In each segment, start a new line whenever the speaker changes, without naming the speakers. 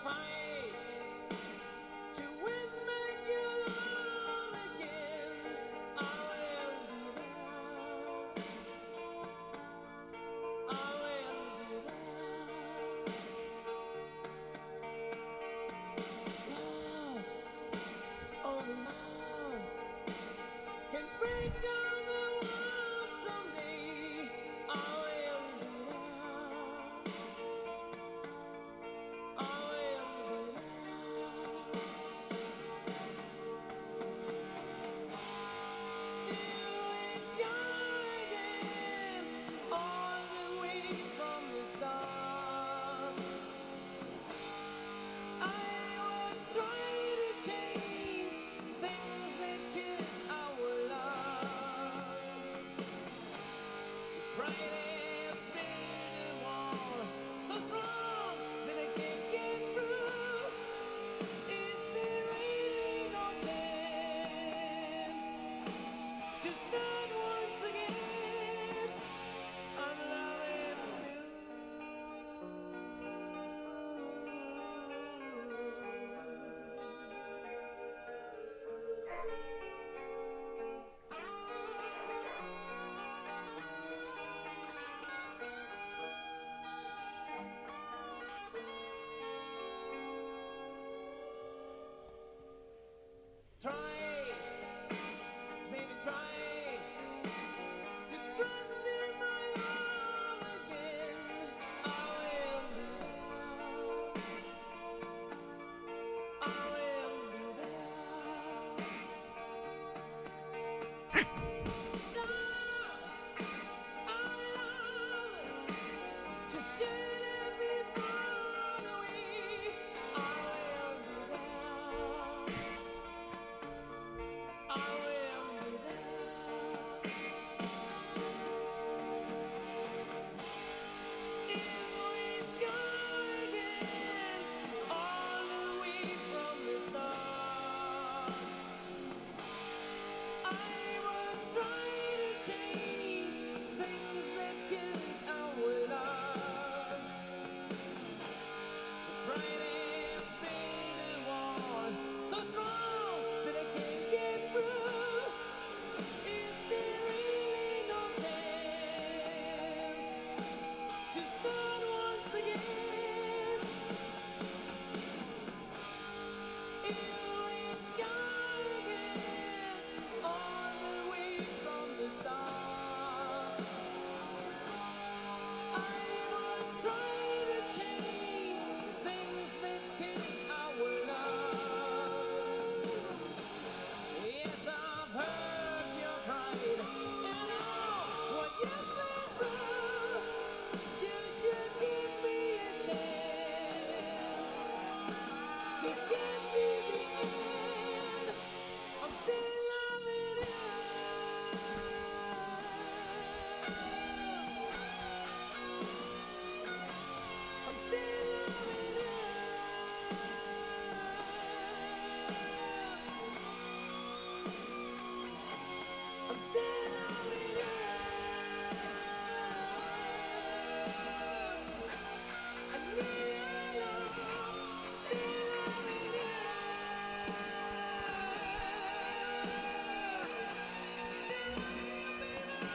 fight to win back your love again. I will be there. I will be there. Love, only love can break down the world someday. I will be there. I will be there. All the way from the start. I will try to change things that kill our love. Brightest building wall, so strong that I can't get through. Is there really no chance to start once again? I'm loving you. Try, baby, try to trust in my love again. I will be there. I will be there. Love, just let me run away. I will be there. I will be there. If we've gone again, all the way from the start, I will try to change things that kill our love. Brightest building wall, so strong that I can't get through. Is there really no chance to start once again? If we've gone again, all the way from the start, I will try to change things that kill our love. Yes, I've heard your pride and all what you've been through. You should give me a chance. This can't be the end. I'm still loving you. I'm still loving you. I'm still loving you. I need your love. Still loving you. Still loving you, baby.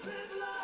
this love.